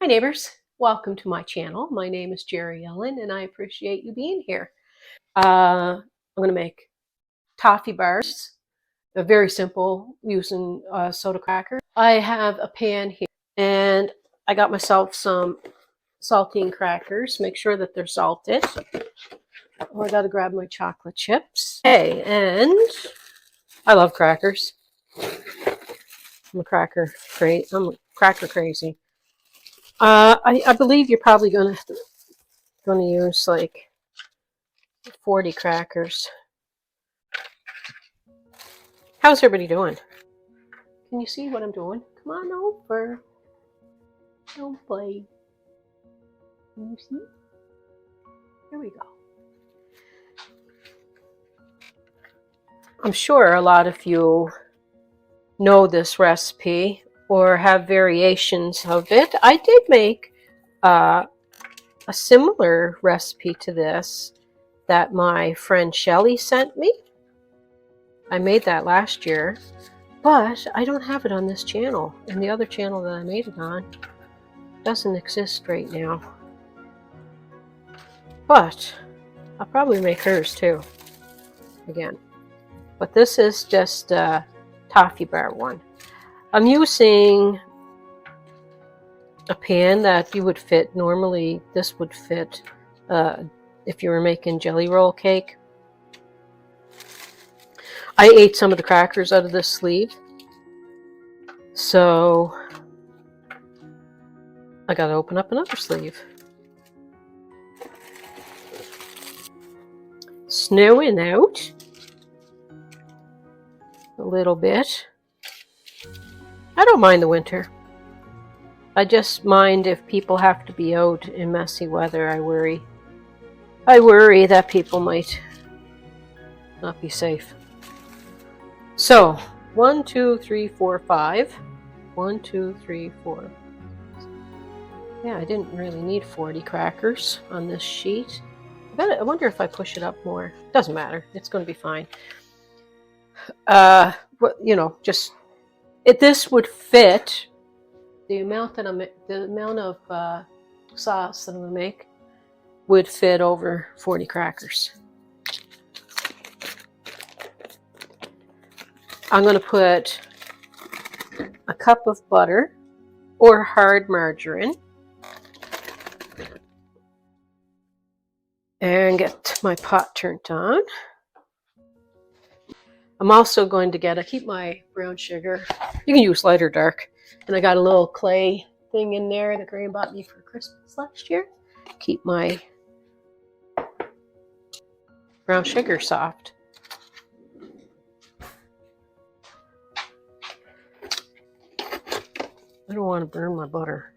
Hi neighbors, welcome to my channel. My name is Jerry Ellen and I appreciate you being here. I'm going to make toffee bars. They're very simple using soda cracker. I have a pan here and I got myself some saltine crackers. Make sure that they're salted. Oh, I got to grab my chocolate chips. Hey, and I love crackers. I'm cracker crazy. I believe you're probably going to use like 40 crackers. How's everybody doing? Can you see what I'm doing? Come on over. Don't play. Can you see? Here we go. I'm sure a lot of you know this recipe or have variations of it. I did make a similar recipe to this that my friend Shelly sent me. I made that last year, but I don't have it on this channel, and the other channel that I made it on doesn't exist right now. But I'll probably make hers too again. But this is just a toffee bar one. I'm using a pan that you would fit. Normally this would fit if you were making jelly roll cake. I ate some of the crackers out of this sleeve, so I gotta open up another sleeve. Snowing out a little bit. I don't mind the winter. I just mind if people have to be out in messy weather. I worry that people might not be safe. So 1, 2, 3, 4, 5. 1, 2, 3, 4. Yeah, I didn't really need 40 crackers on this sheet. I wonder if I push it up more. Doesn't matter. It's going to be fine. Just this would fit the amount of sauce that I'm going to make would fit over 40 crackers. I'm going to put a cup of butter or hard margarine and get my pot turned on. I'm also going to keep my brown sugar. You can use light or dark. And I got a little clay thing in there that Graham bought me for Christmas last year. Keep my brown sugar soft. I don't want to burn my butter.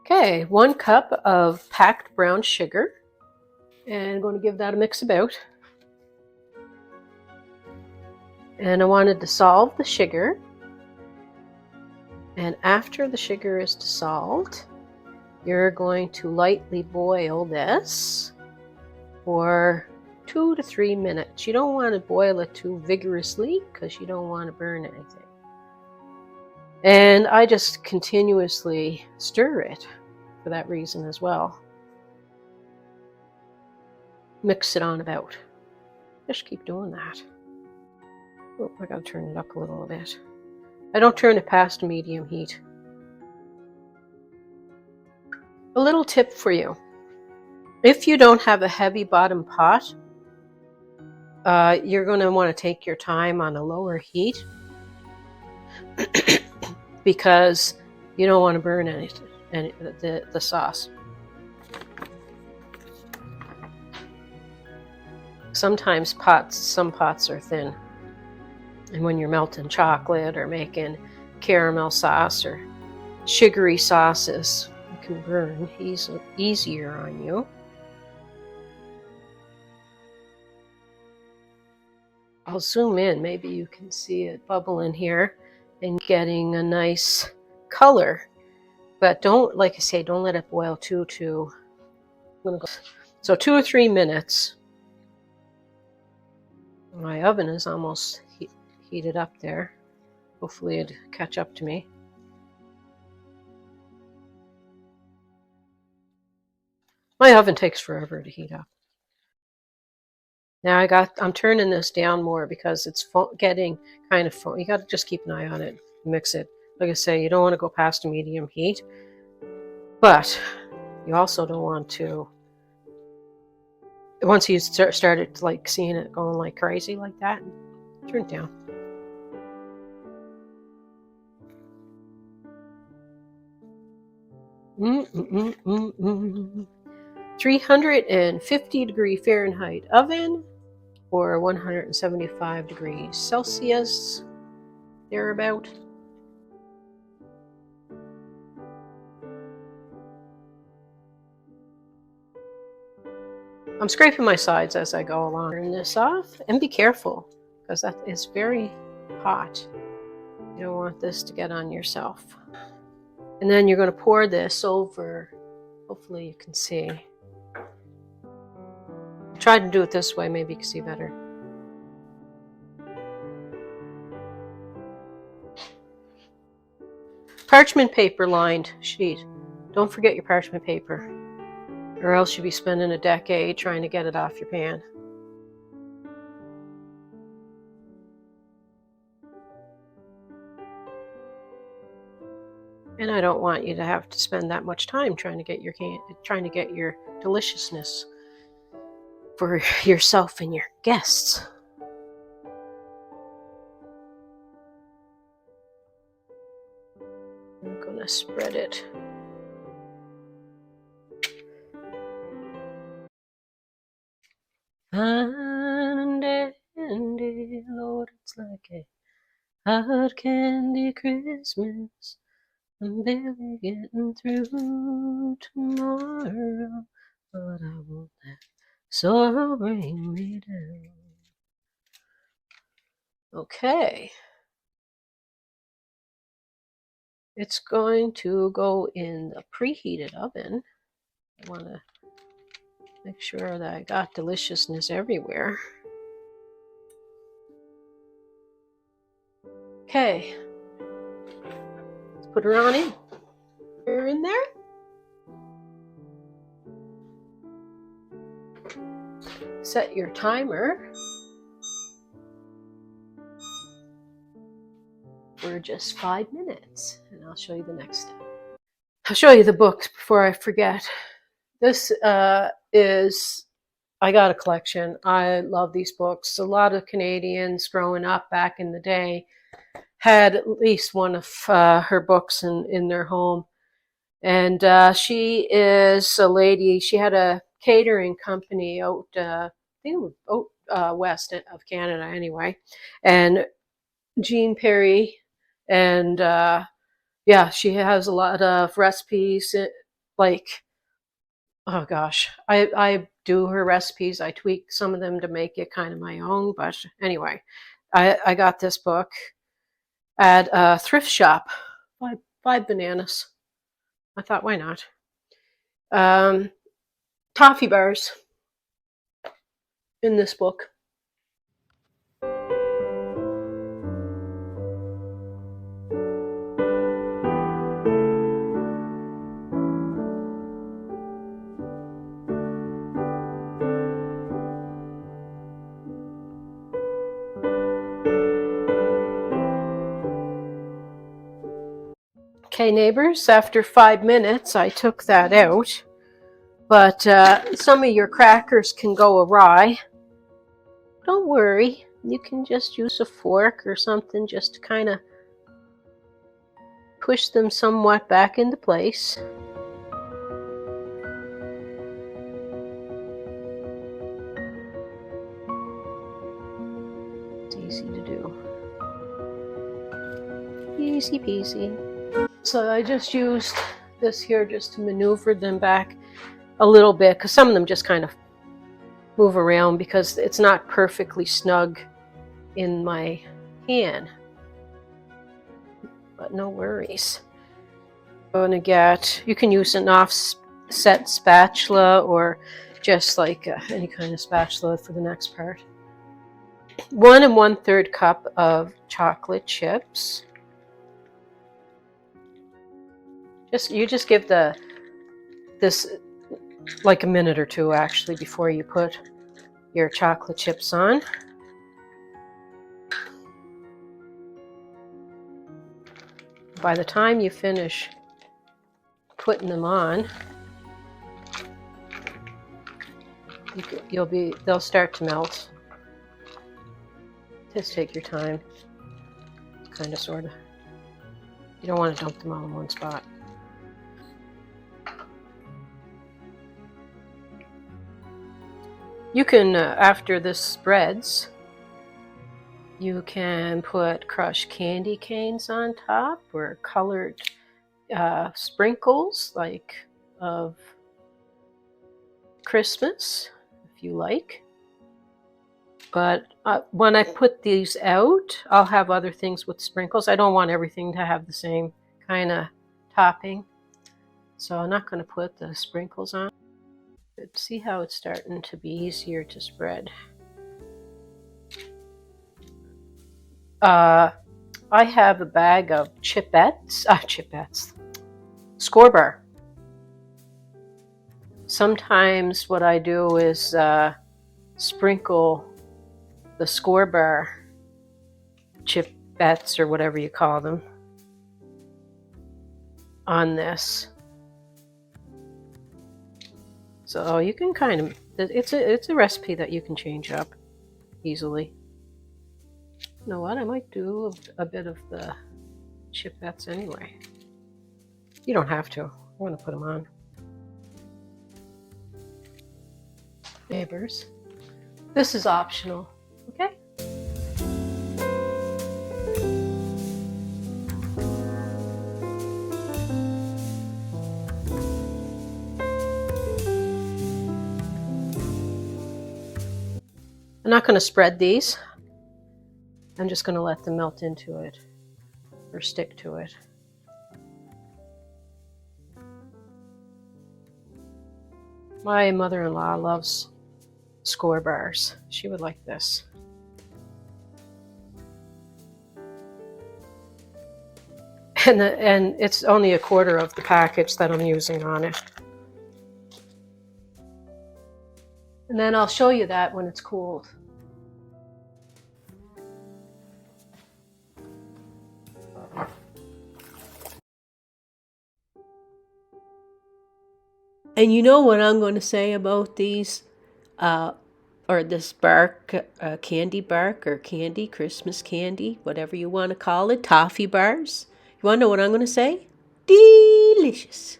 Okay, 1 cup of packed brown sugar. And I'm going to give that a mix about. And I want to dissolve the sugar. And after the sugar is dissolved, you're going to lightly boil this for 2 to 3 minutes. You don't want to boil it too vigorously because you don't want to burn anything. And I just continuously stir it for that reason as well. Mix it on about. Just keep doing that. Oh, I gotta turn it up a little bit. I don't turn it past medium heat. A little tip for you. If you don't have a heavy bottom pot, you're going to want to take your time on a lower heat because you don't want to burn the sauce. Sometimes some pots are thin. And when you're melting chocolate or making caramel sauce or sugary sauces, it can burn easier on you. I'll zoom in. Maybe you can see it bubbling here and getting a nice color. But don't, like I say, don't let it boil too. So 2 or 3 minutes. My oven is almost heated up there. Hopefully it'd catch up to me. My oven takes forever to heat up. Now I'm turning this down more because it's getting kind of foamy. You got to just keep an eye on it, mix it. Like I say, you don't want to go past a medium heat, but you also don't want to, once you started like seeing it going like crazy like that, turn it down. Mm -mm -mm -mm. 350-degree Fahrenheit oven, or 175 degrees Celsius, thereabout. I'm scraping my sides as I go along. Turn this off, and be careful, because that is very hot. You don't want this to get on yourself. And then you're going to pour this over. Hopefully you can see. Try to do it this way, maybe you can see better. Parchment paper lined sheet. Don't forget your parchment paper, or else you'll be spending a decade trying to get it off your pan. And I don't want you to have to spend that much time trying to get your deliciousness for yourself and your guests. I'm gonna spread it. Fine and dandy, Lord, it's like a hot candy Christmas. I'm barely getting through tomorrow, but I won't let sorrow bring me down. Okay. It's going to go in the preheated oven. I want to make sure that I got deliciousness everywhere. Okay. Let's put her on in. Put her in there. Set your timer for just 5 minutes, and I'll show you the next step. I'll show you the books before I forget. This is, I got a collection. I love these books. A lot of Canadians growing up back in the day had at least one of her books in their home. And she is a lady, she had a catering company out, I think out west of Canada anyway. And Jean Perry, and yeah, she has a lot of recipes, like, oh gosh, I do her recipes. I tweak some of them to make it kind of my own. But anyway, I got this book at a thrift shop. Five bananas. I thought, why not? Toffee Bars in this book. Okay, neighbors, after 5 minutes, I took that out. But some of your crackers can go awry. Don't worry. You can just use a fork or something just to kind of push them somewhat back into place. It's easy to do. Easy peasy. So I just used this here just to maneuver them back a little bit, because some of them just kind of move around because it's not perfectly snug in my hand. But no worries. I'm going to get, you can use an offset spatula or just like any kind of spatula for the next part. 1 1/3 cup of chocolate chips. You just give this like a minute or two actually before you put your chocolate chips on. By the time you finish putting them on, they'll start to melt. Just take your time, kind of, sort of. You don't want to dump them all in one spot. You can, after this spreads, you can put crushed candy canes on top or colored sprinkles, like of Christmas, if you like. But when I put these out, I'll have other things with sprinkles. I don't want everything to have the same kind of topping, so I'm not going to put the sprinkles on. But see how it's starting to be easier to spread. I have a bag of chipettes, Score Bar. Sometimes what I do is sprinkle the Score Bar chipettes, or whatever you call them, on this. So you can kind of, it's a recipe that you can change up easily. You know what, I might do a bit of the chipettes anyway. You don't have to. I want to put them on. Neighbours. This is optional, okay? I'm not going to spread these. I'm just going to let them melt into it or stick to it. My mother-in-law loves Score Bars. She would like this. And it's only a quarter of the package that I'm using on it. And then I'll show you that when it's cooled. And you know what I'm going to say about these, or this bark, candy bark, or candy, Christmas candy, whatever you want to call it, Toffee Bars. You want to know what I'm going to say? Delicious.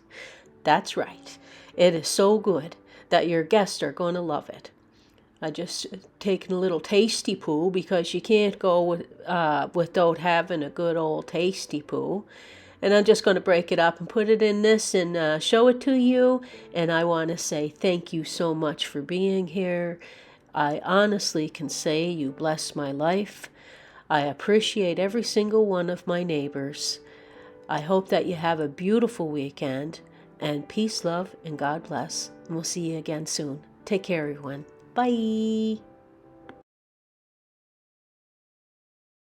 That's right. It is so good that your guests are going to love it. I just taken a little tasty poo, because you can't go without having a good old tasty poo. And I'm just going to break it up and put it in this and show it to you. And I want to say thank you so much for being here. I honestly can say you bless my life. I appreciate every single one of my neighbors. I hope that you have a beautiful weekend. And peace, love, and God bless. And we'll see you again soon. Take care, everyone. Bye.